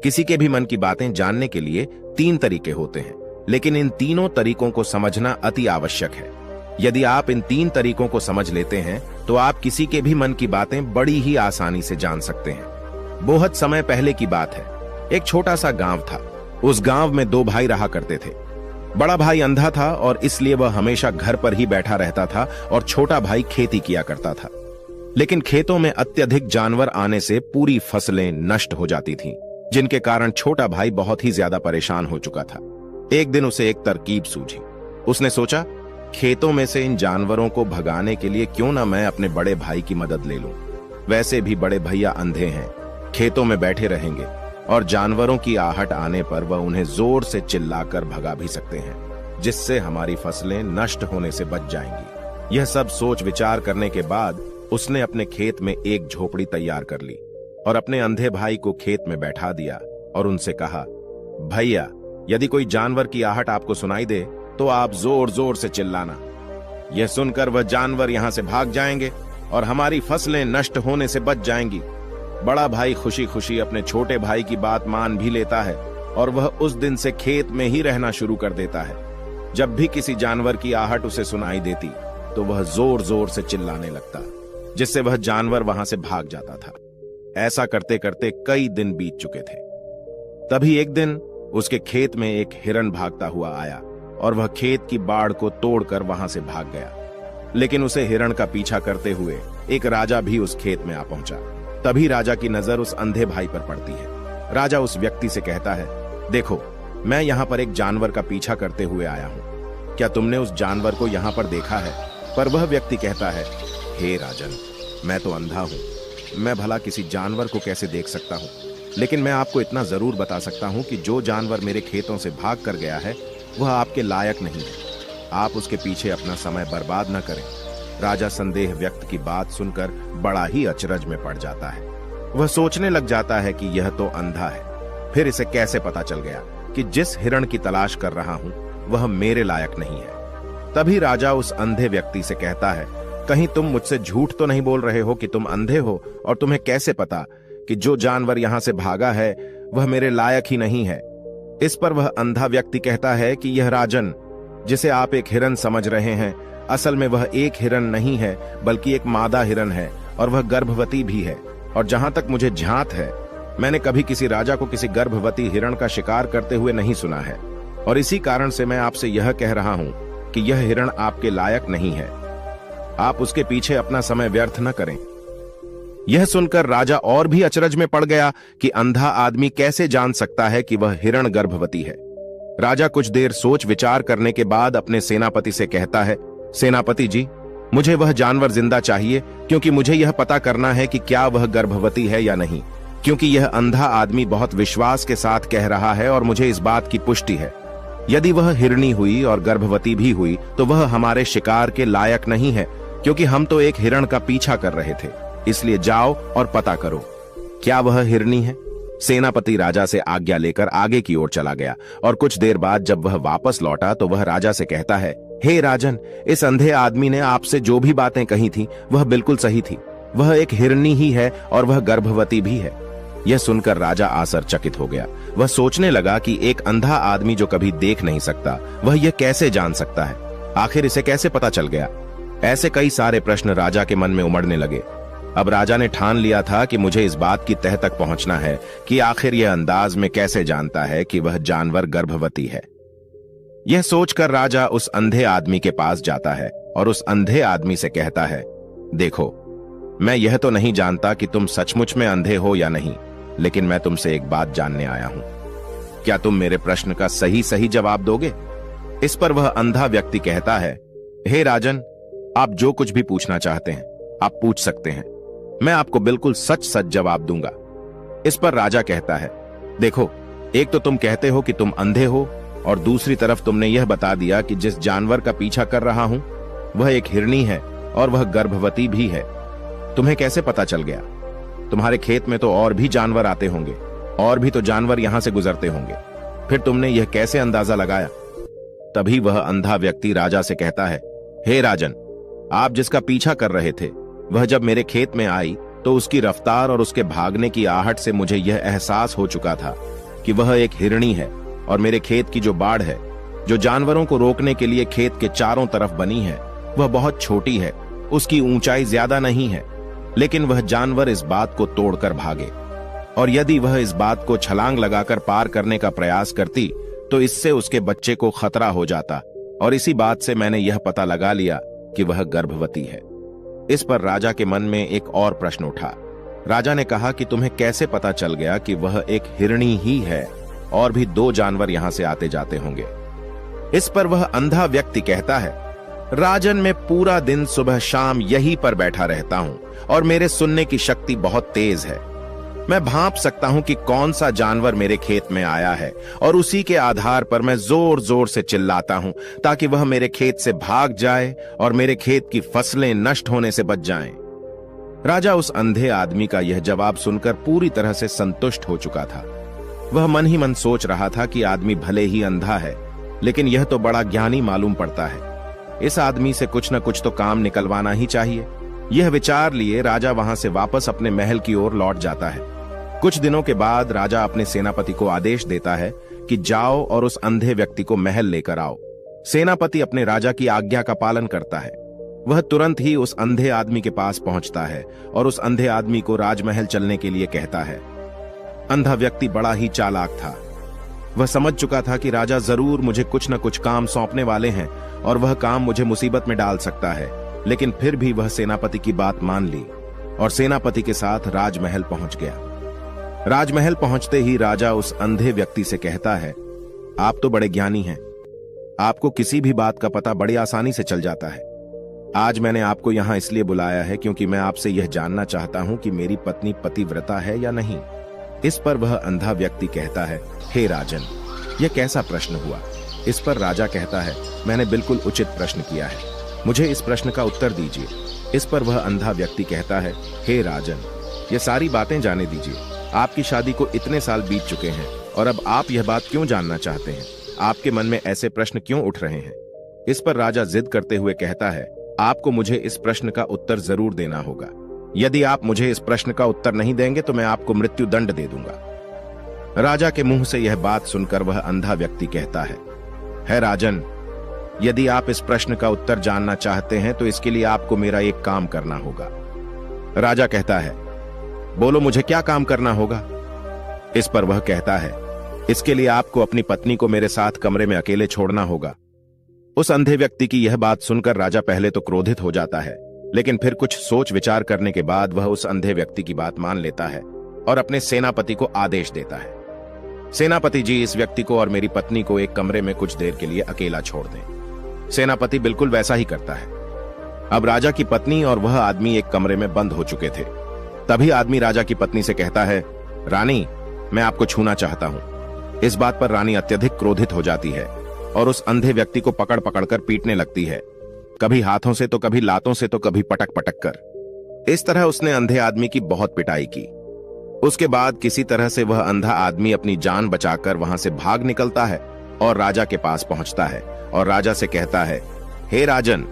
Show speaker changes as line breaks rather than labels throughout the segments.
किसी के भी मन की बातें जानने के लिए 3 तरीके होते हैं, लेकिन इन तीनों तरीकों को समझना अति आवश्यक है। यदि आप इन 3 तरीकों को समझ लेते हैं तो आप किसी के भी मन की बातें बड़ी ही आसानी से जान सकते हैं। बहुत समय पहले की बात है। एक छोटा सा गांव था। उस गांव में 2 भाई रहा करते थे। बड़ा भाई अंधा था और इसलिए वह हमेशा घर पर ही बैठा रहता था और छोटा भाई खेती किया करता था। लेकिन खेतों में अत्यधिक जानवर आने से पूरी फसलें नष्ट हो जाती थीं, जिनके कारण छोटा भाई बहुत ही ज्यादा परेशान हो चुका था। एक दिन उसे एक तरकीब सूझी। उसने सोचा, खेतों में से इन जानवरों को भगाने के लिए क्यों ना मैं अपने बड़े भाई की मदद ले लूं। वैसे भी बड़े भैया अंधे हैं, खेतों में बैठे रहेंगे और जानवरों की आहट आने पर वह उन्हें जोर से चिल्लाकर भगा भी सकते हैं, जिससे हमारी फसलें नष्ट होने से बच जाएंगी। यह सब सोच विचार करने के बाद उसने अपने खेत में एक झोपड़ी तैयार कर ली और अपने अंधे भाई को खेत में बैठा दिया और उनसे कहा, भैया, यदि कोई जानवर की आहट आपको सुनाई दे तो आप जोर जोर से चिल्लाना। यह सुनकर वह जानवर यहां से भाग जाएंगे और हमारी फसलें नष्ट होने से बच जाएंगी। बड़ा भाई खुशी खुशी अपने छोटे भाई की बात मान भी लेता है और वह उस दिन से खेत में ही रहना शुरू कर देता है। जब भी किसी जानवर की आहट उसे सुनाई देती तो वह जोर जोर से चिल्लाने लगता, जिससे वह जानवर वहां से भाग जाता था। ऐसा करते करते कई दिन बीत चुके थे। तभी एक दिन उसके खेत में एक हिरन भागता हुआ आया और वह खेत की बाड़ को तोड़कर वहां से भाग गया। लेकिन उसे हिरण का पीछा करते हुए एक राजा भी उस खेत में आ पहुंचा। तभी राजा की नजर उस अंधे भाई पर पड़ती है। राजा उस व्यक्ति से कहता है, देखो, मैं यहाँ पर एक जानवर का पीछा करते हुए आया हूँ। क्या तुमने उस जानवर को यहाँ पर देखा है? पर वह व्यक्ति कहता है, हे राजन, मैं तो अंधा हूँ, मैं भला किसी जानवर को कैसे देख सकता हूँ? लेकिन मैं आपको इतना जरूर बता सकता हूँ कि जो जानवर मेरे खेतों से भाग कर गया है वह आपके लायक नहीं है। आप उसके पीछे अपना समय बर्बाद न करें। राजा संदेह व्यक्त की बात सुनकर बड़ा ही अचरज में पड़ जाता है। वह सोचने लग जाता है कि यह तो अंधा है, फिर इसे कैसे पता चल गया कि जिस हिरण की तलाश कर रहा हूं वह मेरे लायक नहीं है। तभी राजा उस अंधे व्यक्ति से कहता है, कहीं तुम मुझसे झूठ तो नहीं बोल रहे हो कि तुम अंधे हो और तुम्हें कैसे पता कि जो जानवर यहां से भागा है वह मेरे लायक ही नहीं है? इस पर वह अंधा व्यक्ति कहता है कि यह राजन, जिसे आप एक हिरन समझ रहे हैं, असल में वह एक हिरन नहीं है बल्कि एक मादा हिरन है और वह गर्भवती भी है। और जहां तक मुझे झांत है, मैंने कभी किसी राजा को किसी गर्भवती हिरण का शिकार करते हुए नहीं सुना है और इसी कारण से मैं आपसे यह कह रहा हूं कि यह हिरण आपके लायक नहीं है। आप उसके पीछे अपना समय व्यर्थ न करें। यह सुनकर राजा और भी अचरज में पड़ गया कि अंधा आदमी कैसे जान सकता है कि वह हिरण गर्भवती है। राजा कुछ देर सोच विचार करने के बाद अपने सेनापति से कहता है, सेनापति जी, मुझे वह जानवर जिंदा चाहिए, क्योंकि मुझे यह पता करना है कि क्या वह गर्भवती है या नहीं, क्योंकि यह अंधा आदमी बहुत विश्वास के साथ कह रहा है और मुझे इस बात की पुष्टि है। यदि वह हिरणी हुई और गर्भवती भी हुई तो वह हमारे शिकार के लायक नहीं है, क्योंकि हम तो एक हिरण का पीछा कर रहे थे। इसलिए जाओ और पता करो, क्या वह हिरणी है? सेनापति राजा से आज्ञा लेकर आगे की ओर चला गया और कुछ देर बाद जब वह वापस लौटा तो वह राजा से कहता है, हे राजन, इस अंधे आदमी ने आपसे जो भी बातें कही थी वह बिल्कुल सही थी। वह एक हिरणी ही है और वह गर्भवती भी है। यह सुनकर राजा आश्चर्यचकित हो गया। वह सोचने लगा कि एक अंधा आदमी जो कभी देख नहीं सकता, वह यह कैसे जान सकता है? आखिर इसे कैसे पता चल गया? ऐसे कई सारे प्रश्न राजा के मन में उमड़ने लगे। अब राजा ने ठान लिया था कि मुझे इस बात की तह तक पहुंचना है कि आखिर यह अंदाज में कैसे जानता है कि वह जानवर गर्भवती है। यह सोचकर राजा उस अंधे आदमी के पास जाता है और उस अंधे आदमी से कहता है, देखो, मैं यह तो नहीं जानता कि तुम सचमुच में अंधे हो या नहीं, लेकिन मैं तुमसे एक बात जानने आया हूं। क्या तुम मेरे प्रश्न का सही सही जवाब दोगे? इस पर वह अंधा व्यक्ति कहता है, हे राजन, आप जो कुछ भी पूछना चाहते हैं आप पूछ सकते हैं, मैं आपको बिल्कुल सच सच जवाब दूंगा। इस पर राजा कहता है, देखो, एक तो तुम कहते हो कि तुम अंधे हो और दूसरी तरफ तुमने यह बता दिया कि जिस जानवर का पीछा कर रहा हूं वह एक हिरणी है और वह गर्भवती भी है। तुम्हें कैसे पता चल गया? तुम्हारे खेत में तो और भी जानवर आते होंगे, और भी तो जानवर यहां से गुजरते होंगे, फिर तुमने यह कैसे अंदाजा लगाया? तभी वह अंधा व्यक्ति राजा से कहता है, हे राजन, आप जिसका पीछा कर रहे थे वह जब मेरे खेत में आई तो उसकी रफ्तार और उसके भागने की आहट से मुझे यह एहसास हो चुका था कि वह एक हिरणी है और मेरे खेत की जो बाड़ है, जो जानवरों को रोकने के लिए खेत के चारों तरफ बनी है, वह बहुत छोटी है। उसकी ऊंचाई ज्यादा नहीं है, लेकिन वह जानवर इस बात को तोड़कर भागे, और यदि वह इस बात को छलांग लगाकर पार करने का प्रयास करती तो इससे उसके बच्चे को खतरा हो जाता, और इसी बात से मैंने यह पता लगा लिया कि वह गर्भवती है। इस पर राजा के मन में एक और प्रश्न उठा। राजा ने कहा कि तुम्हें कैसे पता चल गया कि वह एक हिरणी ही है, और भी 2 जानवर यहां से आते जाते होंगे। इस पर वह अंधा व्यक्ति कहता है, राजन, मैं पूरा दिन सुबह शाम यहीं पर बैठा रहता हूं और मेरे सुनने की शक्ति बहुत तेज है। मैं भांप सकता हूं कि कौन सा जानवर मेरे खेत में आया है, और उसी के आधार पर मैं जोर जोर से चिल्लाता हूं ताकि वह मेरे खेत से भाग जाए और मेरे खेत की फसलें नष्ट होने से बच जाएं। राजा उस अंधे आदमी का यह जवाब सुनकर पूरी तरह से संतुष्ट हो चुका था। वह मन ही मन सोच रहा था कि आदमी भले ही अंधा है, लेकिन यह तो बड़ा ज्ञानी मालूम पड़ता है। इस आदमी से कुछ न कुछ तो काम निकलवाना ही चाहिए। यह विचार लिए राजा वहां से वापस अपने महल की ओर लौट जाता है। कुछ दिनों के बाद राजा अपने सेनापति को आदेश देता है कि जाओ और उस अंधे व्यक्ति को महल लेकर आओ। सेनापति अपने राजा की आज्ञा का पालन करता है। वह तुरंत ही उस अंधे आदमी के पास पहुंचता है और उस अंधे आदमी को राजमहल चलने के लिए कहता है। अंधा व्यक्ति बड़ा ही चालाक था। वह समझ चुका था कि राजा जरूर मुझे कुछ न कुछ काम सौंपने वाले हैं और वह काम मुझे मुसीबत में डाल सकता है, लेकिन फिर भी वह सेनापति की बात मान ली और सेनापति के साथ राजमहल पहुंच गया। राजमहल पहुंचते ही राजा उस अंधे व्यक्ति से कहता है, आप तो बड़े ज्ञानी हैं, आपको किसी भी बात का पता बड़ी आसानी से चल जाता है। आज मैंने आपको यहां इसलिए बुलाया है क्योंकि मैं आपसे यह जानना चाहता हूं कि मेरी पत्नी पतिव्रता है या नहीं। इस पर वह अंधा व्यक्ति कहता है, हे राजन, यह कैसा प्रश्न हुआ। इस पर राजा कहता है, मैंने बिल्कुल उचित प्रश्न किया है, मुझे इस प्रश्न का उत्तर दीजिए। इस पर वह अंधा व्यक्ति कहता है, हे राजन, ये सारी बातें जाने दीजिए। आपकी शादी को इतने साल बीत चुके हैं और अब आप यह बात क्यों जानना चाहते हैं? आपके मन में ऐसे प्रश्न क्यों उठ रहे हैं? इस पर राजा जिद करते हुए कहता है, आपको मुझे इस प्रश्न का उत्तर जरूर देना होगा। यदि आप मुझे इस प्रश्न का उत्तर नहीं देंगे तो मैं आपको मृत्यु दंड दे दूंगा। राजा के मुंह से यह बात सुनकर वह अंधा व्यक्ति कहता है राजन, यदि आप इस प्रश्न का उत्तर जानना चाहते हैं तो इसके लिए आपको मेरा एक काम करना होगा। राजा कहता है, बोलो मुझे क्या काम करना होगा? इस पर वह कहता है, इसके लिए आपको अपनी पत्नी को मेरे साथ कमरे में अकेले छोड़ना होगा। उस अंधे व्यक्ति की यह बात सुनकर राजा पहले तो क्रोधित हो जाता है, लेकिन फिर कुछ सोच विचार करने के बाद वह उस अंधे व्यक्ति की बात मान लेता है और अपने सेनापति को आदेश देता है, सेनापति जी, इस व्यक्ति को और मेरी पत्नी को एक कमरे में कुछ देर के लिए अकेला छोड़ दें। सेनापति बिल्कुल वैसा ही करता है। अब राजा की पत्नी और वह आदमी एक कमरे में बंद हो चुके थे। तभी आदमी राजा की पत्नी से कहता है, रानी, मैं आपको छूना चाहता हूं। इस बात पर रानी अत्यधिक क्रोधित हो जाती है और उस अंधे व्यक्ति को पकड़ पकड़कर पीटने लगती है, कभी हाथों से तो कभी लातों से तो कभी पटक पटक कर। इस तरह उसने अंधे आदमी की बहुत पिटाई की। उसके बाद किसी तरह से वह अंधा आदमी अपनी जान बचाकर वहां से भाग निकलता है और राजा के पास पहुंचता है और राजा से कहता है, हे राजन,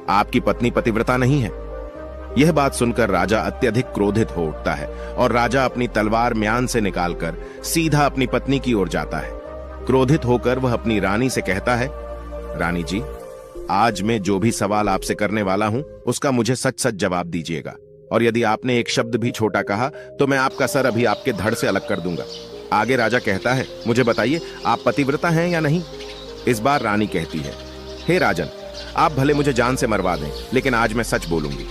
आपकी पत्नी पतिव्रता नहीं है। यह बात सुनकर राजा अत्यधिक क्रोधित हो उठता है और राजा अपनी तलवार म्यान से निकालकर सीधा अपनी पत्नी की ओर जाता है। क्रोधित होकर वह अपनी रानी से कहता है, रानी जी, आज मैं जो भी सवाल आपसे करने वाला हूं उसका मुझे सच सच जवाब दीजिएगा, और यदि आपने एक शब्द भी छोटा कहा तो मैं आपका सर अभी आपके धड़ से अलग कर दूंगा। आगे राजा कहता है, मुझे बताइए, आप पतिव्रता हैं या नहीं? इस बार रानी कहती है, हे राजन, आप भले मुझे जान से मरवा दें, लेकिन आज मैं सच बोलूंगी,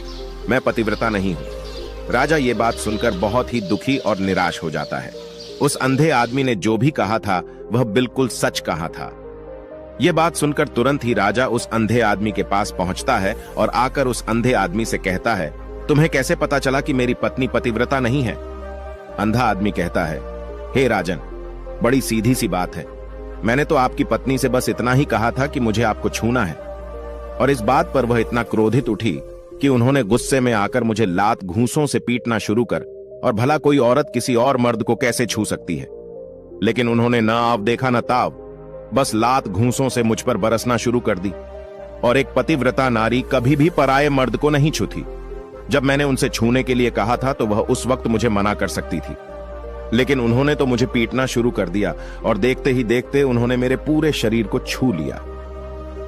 मैं पतिव्रता नहीं हूं। राजा ये बात सुनकर बहुत ही दुखी और निराश हो जाता है। उस अंधे आदमी ने जो भी कहा था वह बिल्कुल सच कहा था। यह बात सुनकर तुरंत ही राजा उस अंधे आदमी के पास पहुंचता है और आकर उस अंधे आदमी से कहता है, तुम्हें कैसे पता चला कि मेरी पत्नी पतिव्रता नहीं है? अंधा आदमी कहता है, हे राजन, बड़ी सीधी सी बात है, मैंने तो आपकी पत्नी से बस इतना ही कहा था कि मुझे आपको छूना है। और इस बात पर वह इतना क्रोधित उठी कि उन्होंने गुस्से में आकर मुझे लात घूंसों से पीटना शुरू कर, और भला कोई औरत किसी और मर्द को कैसे छू सकती है? लेकिन उन्होंने न आव देखा न ताव, बस लात घूंसों से मुझ पर बरसना शुरू कर दी। और एक पतिव्रता नारी कभी भी पराये मर्द को नहीं छूती। जब मैंने उनसे छूने के लिए कहा था तो वह उस वक्त मुझे मना कर सकती थी, लेकिन उन्होंने तो मुझे पीटना शुरू कर दिया और देखते ही देखते उन्होंने मेरे पूरे शरीर को छू लिया।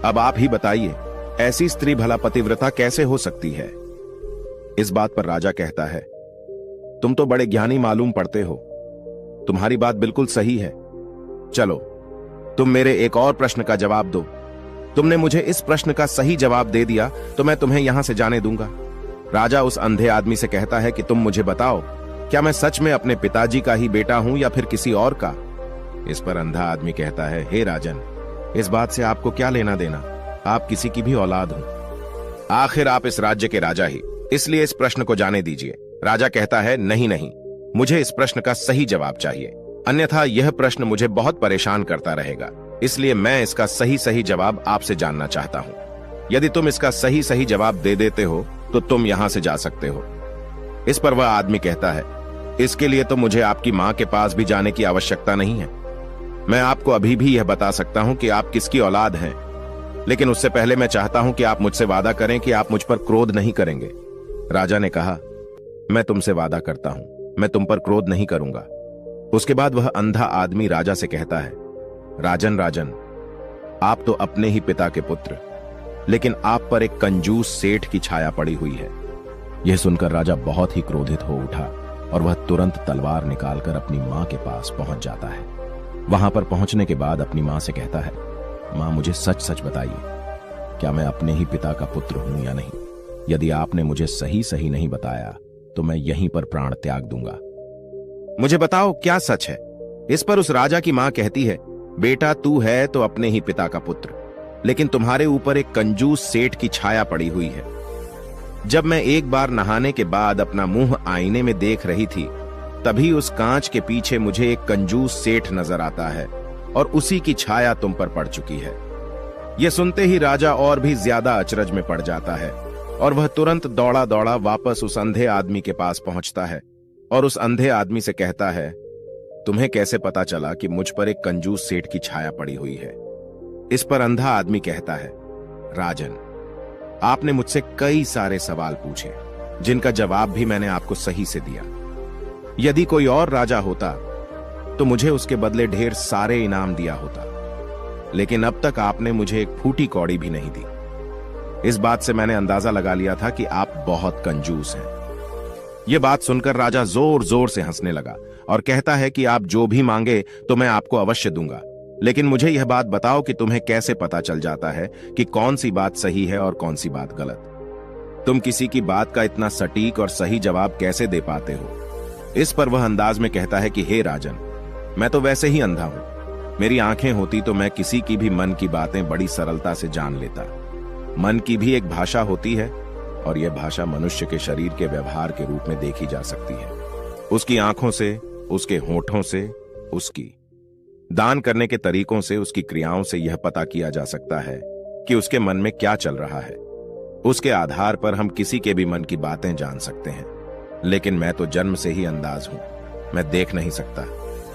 अब आप ही बताइए, ऐसी स्त्री भला पतिव्रता कैसे हो सकती है? इस बात पर राजा कहता है, तुम तो बड़े ज्ञानी मालूम पड़ते हो, तुम्हारी बात बिल्कुल सही है। चलो तुम मेरे एक और प्रश्न का जवाब दो। तुमने मुझे इस प्रश्न का सही जवाब दे दिया तो मैं तुम्हें यहां से जाने दूंगा। राजा उस अंधे आदमी से कहता है कि तुम मुझे बताओ, क्या मैं सच में अपने पिताजी का ही बेटा हूं या फिर किसी और का? इस पर अंधा आदमी कहता है, हे राजन, इस बात से आपको क्या लेना देना, आप किसी की भी औलाद हो, आखिर आप इस राज्य के राजा ही, इसलिए इस प्रश्न को जाने दीजिए। राजा कहता है, नहीं नहीं, मुझे इस प्रश्न का सही जवाब चाहिए, अन्यथा यह प्रश्न मुझे बहुत परेशान करता रहेगा, इसलिए मैं इसका सही सही जवाब आपसे जानना चाहता हूं। यदि तुम इसका सही सही जवाब दे देते हो तो तुम यहां से जा सकते हो। इस पर वह आदमी कहता है, इसके लिए तो मुझे आपकी मां के पास भी जाने की आवश्यकता नहीं है। मैं आपको अभी भी यह बता सकता हूं कि आप किसकी औलाद हैं, लेकिन उससे पहले मैं चाहता हूं कि आप मुझसे वादा करें कि आप मुझ पर क्रोध नहीं करेंगे। राजा ने कहा, मैं तुमसे वादा करता हूं, मैं तुम पर क्रोध नहीं करूंगा। उसके बाद वह अंधा आदमी राजा से कहता है, राजन राजन, आप तो अपने ही पिता के पुत्र, लेकिन आप पर एक कंजूस सेठ की छाया पड़ी हुई है। यह सुनकर राजा बहुत ही क्रोधित हो उठा और वह तुरंत तलवार निकालकर अपनी मां के पास पहुंच जाता है। वहां पर पहुंचने के बाद अपनी मां से कहता है, मां मुझे सच सच बताइए, क्या मैं अपने ही पिता का पुत्र हूं या नहीं? यदि आपने मुझे सही सही नहीं बताया तो मैं यहीं पर प्राण त्याग दूंगा। मुझे बताओ क्या सच है? इस पर उस राजा की मां कहती है, बेटा तू है तो अपने ही पिता का पुत्र, लेकिन तुम्हारे ऊपर एक कंजूस सेठ की छाया पड़ी हुई है। जब मैं एक बार नहाने के बाद अपना मुंह आईने में देख रही थी, तभी उस कांच के पीछे मुझे एक कंजूस सेठ नजर आता है और उसी की छाया तुम पर पड़ चुकी है। यह सुनते ही राजा और भी ज्यादा अचरज में पड़ जाता है और वह तुरंत दौड़ा दौड़ा वापस उस अंधे आदमी के पास पहुंचता है और उस अंधे आदमी से कहता है, तुम्हें कैसे पता चला कि मुझ पर एक कंजूस सेठ की छाया पड़ी हुई है? इस पर अंधा आदमी कहता है, राजन, आपने मुझसे कई सारे सवाल पूछे जिनका जवाब भी मैंने आपको सही से दिया। यदि कोई और राजा होता तो मुझे उसके बदले ढेर सारे इनाम दिया होता, लेकिन अब तक आपने मुझे एक फूटी कौड़ी भी नहीं दी। इस बात से मैंने अंदाजा लगा लिया था कि आप बहुत कंजूस हैं। यह बात सुनकर राजा जोर जोर से हंसने लगा और कहता है कि आप जो भी मांगे तो मैं आपको अवश्य दूंगा, लेकिन मुझे यह बात बताओ कि तुम्हें कैसे पता चल जाता है कि कौन सी बात सही है और कौन सी बात गलत? तुम किसी की बात का इतना सटीक और सही जवाब कैसे दे पाते हो? इस पर वह अंदाज में कहता है कि हे राजन, मैं तो वैसे ही अंधा हूं। मेरी आंखें होती तो मैं किसी की भी मन की बातें बड़ी सरलता से जान लेता। मन की भी एक भाषा होती है और यह भाषा मनुष्य के शरीर के व्यवहार के रूप में देखी जा सकती है। उसकी आंखों से, उसके होठों से, उसकी दान करने के तरीकों से, उसकी क्रियाओं से यह पता किया जा सकता है कि उसके मन में क्या चल रहा है। उसके आधार पर हम किसी के भी मन की बातें जान सकते हैं, लेकिन मैं तो जन्म से ही अंधाज हूं, मैं देख नहीं सकता,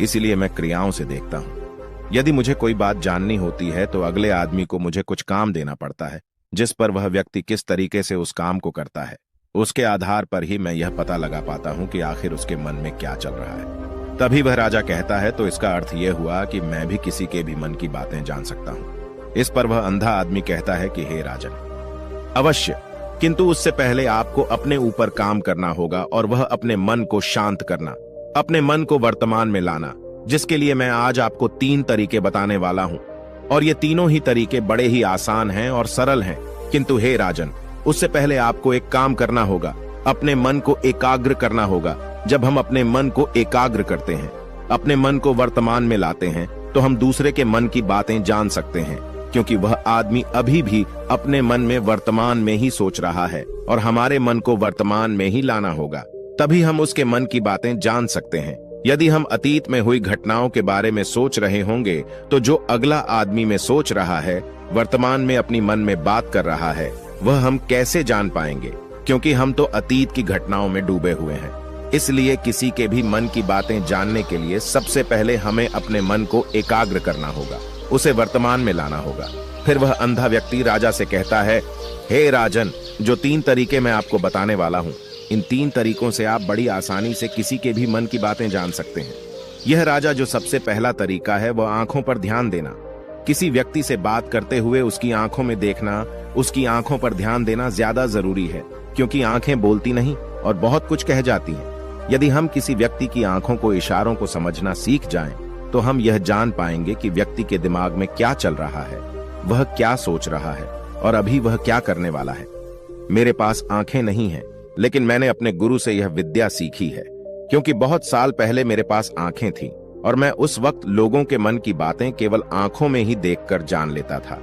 इसीलिए मैं क्रियाओं से देखता हूं। यदि मुझे कोई बात जाननी होती है तो अगले आदमी को मुझे कुछ काम देना पड़ता है, जिस पर वह व्यक्ति किस तरीके से उस काम को करता है, उसके आधार पर ही मैं यह पता लगा पाता हूं कि आखिर उसके मन में क्या चल रहा है। तभी वह राजा कहता है, तो इसका अर्थ यह हुआ कि मैं भी किसी के भी मन की बातें जान सकता हूं। इस पर वह अंधा आदमी कहता है कि हे राजन, अवश्य, किंतु उससे पहले आपको अपने ऊपर काम करना होगा और वह अपने मन को शांत करना, अपने मन को वर्तमान में लाना, जिसके लिए मैं आज आपको 3 तरीके बताने वाला हूं। और ये तीनों ही तरीके बड़े ही आसान हैं और सरल हैं, किंतु हे राजन, उससे पहले आपको एक काम करना होगा, अपने मन को एकाग्र करना होगा। जब हम अपने मन को एकाग्र करते हैं, अपने मन को वर्तमान में लाते हैं, तो हम दूसरे के मन की बातें जान सकते हैं, क्योंकि वह आदमी अभी भी अपने मन में वर्तमान में ही सोच रहा है और हमारे मन को वर्तमान में ही लाना होगा, तभी हम उसके मन की बातें जान सकते हैं। यदि हम अतीत में हुई घटनाओं के बारे में सोच रहे होंगे तो जो अगला आदमी में सोच रहा है, वर्तमान में अपनी मन में बात कर रहा है, वह हम कैसे जान पाएंगे? क्योंकि हम तो अतीत की घटनाओं में डूबे हुए हैं। इसलिए किसी के भी मन की बातें जानने के लिए सबसे पहले हमें अपने मन को एकाग्र करना होगा, उसे वर्तमान में लाना होगा। फिर वह अंधा व्यक्ति राजा से कहता है, हे राजन, जो 3 तरीके मैं आपको बताने वाला हूं, इन 3 तरीकों से आप बड़ी आसानी से किसी के भी मन की बातें जान सकते हैं। यह राजा, जो सबसे पहला तरीका है वह आंखों पर ध्यान देना। किसी व्यक्ति से बात करते हुए उसकी आंखों में देखना, उसकी आंखों पर ध्यान देना ज्यादा जरूरी है, क्योंकि आंखें बोलती नहीं और बहुत कुछ कह जाती हैं। यदि हम किसी व्यक्ति की आंखों को, इशारों को समझना सीख जाएं, तो हम यह जान पाएंगे कि व्यक्ति के दिमाग में क्या चल रहा है, वह क्या सोच रहा है और अभी वह क्या करने वाला है। मेरे पास आंखें नहीं हैं, लेकिन मैंने अपने गुरु से यह विद्या सीखी है, क्योंकि बहुत साल पहले मेरे पास आंखें थीं और मैं उस वक्त लोगों के मन की बातें केवल आंखों में ही देखकर जान लेता था।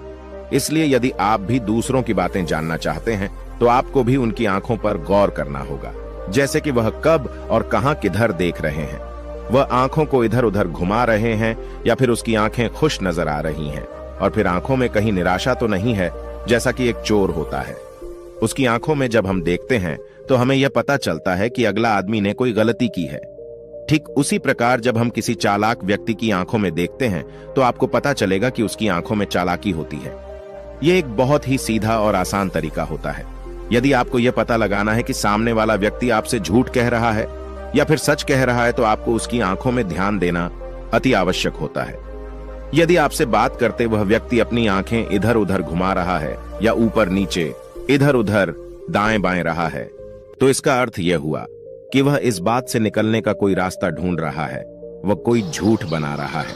इसलिए यदि आप भी दूसरों की बातें जानना चाहते हैं, तो आपको भी उनकी आंखों पर गौर करना होगा, जैसे कि वह कब और कहां किधर देख रहे हैं। वह आंखों को इधर उधर घुमा रहे हैं या फिर उसकी आंखें खुश नजर आ रही हैं, और फिर आंखों में कहीं निराशा तो नहीं है, जैसा कि एक चोर होता है। उसकी आंखों में जब हम देखते हैं तो हमें यह पता चलता है कि अगला आदमी ने कोई गलती की है। ठीक उसी प्रकार जब हम किसी चालाक व्यक्ति की आंखों में देखते हैं तो आपको पता चलेगा कि उसकी आंखों में चालाकी होती है। यह एक बहुत ही सीधा और आसान तरीका होता है। यदि आपको यह पता लगाना है कि सामने वाला व्यक्ति आपसे झूठ कह रहा है या फिर सच कह रहा है, तो आपको उसकी आंखों में ध्यान देना अति आवश्यक होता है। यदि आपसे बात करते वह व्यक्ति अपनी आंखें इधर उधर घुमा रहा है या ऊपर नीचे, इधर उधर दाएं बाएं रहा है, तो इसका अर्थ यह हुआ कि वह इस बात से निकलने का कोई रास्ता ढूंढ रहा है, वह कोई झूठ बना रहा है।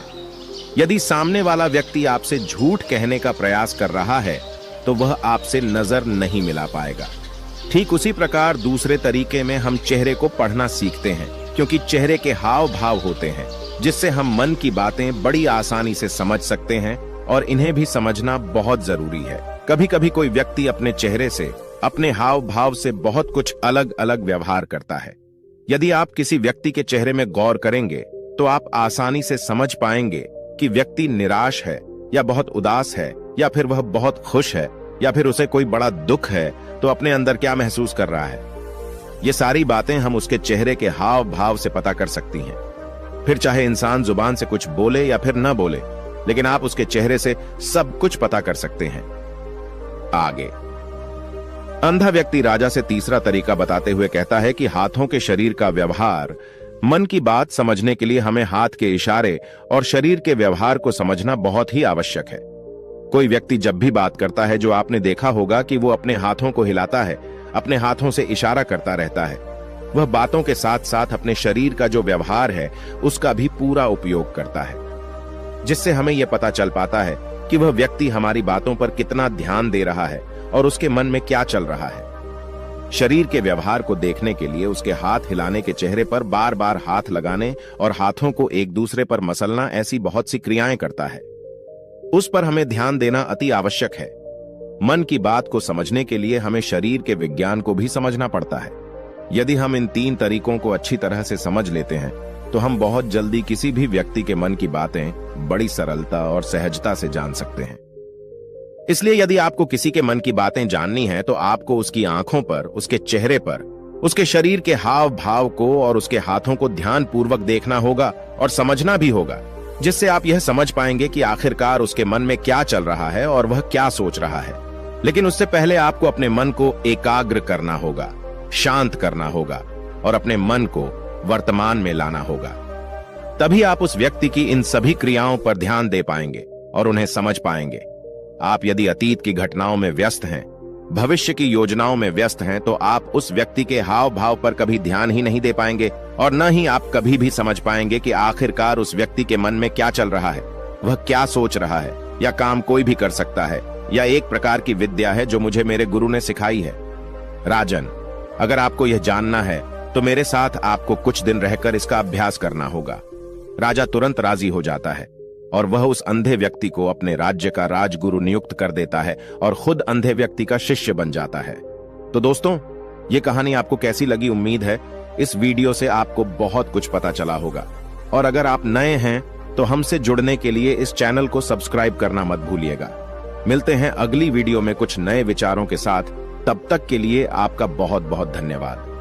यदि सामने वाला व्यक्ति आपसे झूठ कहने का प्रयास कर रहा है, तो वह आपसे नजर नहीं मिला पाएगा। ठीक उसी प्रकार दूसरे तरीके में हम चेहरे को पढ़ना सीखते हैं, क्योंकि चेहरे के हाव भाव होते हैं जिससे हम मन की बातें बड़ी आसानी से समझ सकते हैं, और इन्हें भी समझना बहुत जरूरी है। कभी कभी कोई व्यक्ति अपने चेहरे से, अपने हाव भाव से बहुत कुछ अलग अलग व्यवहार करता है। यदि आप किसी व्यक्ति के चेहरे में गौर करेंगे तो आप आसानी से समझ पाएंगे कि व्यक्ति निराश है या बहुत उदास है, या फिर वह बहुत खुश है, या फिर उसे कोई बड़ा दुख है तो अपने अंदर क्या महसूस कर रहा है। ये सारी बातें हम उसके चेहरे के हाव भाव से पता कर सकती हैं। फिर चाहे इंसान जुबान से कुछ बोले या फिर न बोले, लेकिन आप उसके चेहरे से सब कुछ पता कर सकते हैं। आगे अंधा व्यक्ति राजा से तीसरा तरीका बताते हुए कहता है कि हाथों के शरीर का व्यवहार, मन की बात समझने के लिए हमें हाथ के इशारे और शरीर के व्यवहार को समझना बहुत ही आवश्यक है। कोई व्यक्ति जब भी बात करता है, जो आपने देखा होगा कि वो अपने हाथों को हिलाता है, अपने हाथों से इशारा करता रहता है। वह बातों के साथ साथ अपने शरीर का जो व्यवहार है उसका भी पूरा उपयोग करता है, जिससे हमें यह पता चल पाता है कि वह व्यक्ति हमारी बातों पर कितना ध्यान दे रहा है और उसके मन में क्या चल रहा है। शरीर के व्यवहार को देखने के लिए उसके हाथ हिलाने के चेहरे पर बार बार हाथ लगाने और हाथों को एक दूसरे पर मसलना, ऐसी बहुत सी क्रियाएं करता है। उस पर हमें ध्यान देना अति आवश्यक है। मन की बात को समझने के लिए हमें शरीर के विज्ञान को भी समझना पड़ता है। यदि हम इन 3 तरीकों को अच्छी तरह से समझ लेते हैं तो हम बहुत जल्दी किसी भी व्यक्ति के मन की बातें बड़ी सरलता और सहजता से जान सकते हैं। इसलिए यदि आपको किसी के मन की बातें जाननी है तो आपको उसकी आंखों पर, उसके चेहरे पर, उसके शरीर के हाव भाव को और उसके हाथों को ध्यानपूर्वक देखना होगा और समझना भी होगा, जिससे आप यह समझ पाएंगे कि आखिरकार उसके मन में क्या चल रहा है और वह क्या सोच रहा है। लेकिन उससे पहले आपको अपने मन को एकाग्र करना होगा, शांत करना होगा और अपने मन को वर्तमान में लाना होगा। तभी आप उस व्यक्ति की इन सभी क्रियाओं पर ध्यान दे पाएंगे और उन्हें समझ पाएंगे। आप यदि अतीत की घटनाओं में व्यस्त हैं, भविष्य की योजनाओं में व्यस्त हैं, तो आप उस व्यक्ति के हाव भाव पर कभी ध्यान ही नहीं दे पाएंगे और न ही आप कभी भी समझ पाएंगे कि आखिरकार उस व्यक्ति के मन में क्या चल रहा है, वह क्या सोच रहा है। या काम कोई भी कर सकता है, या एक प्रकार की विद्या है जो मुझे मेरे गुरु ने सिखाई है। राजन, अगर आपको यह जानना है तो मेरे साथ आपको कुछ दिन रहकर इसका अभ्यास करना होगा। राजा तुरंत राजी हो जाता है और वह उस अंधे व्यक्ति को अपने राज्य का राजगुरु नियुक्त कर देता है और खुद अंधे व्यक्ति का शिष्य बन जाता है। तो दोस्तों, ये कहानी आपको कैसी लगी? उम्मीद है इस वीडियो से आपको बहुत कुछ पता चला होगा। और अगर आप नए हैं तो हमसे जुड़ने के लिए इस चैनल को सब्सक्राइब करना मत भूलिएगा। मिलते हैं अगली वीडियो में कुछ नए विचारों के साथ। तब तक के लिए आपका बहुत बहुत धन्यवाद।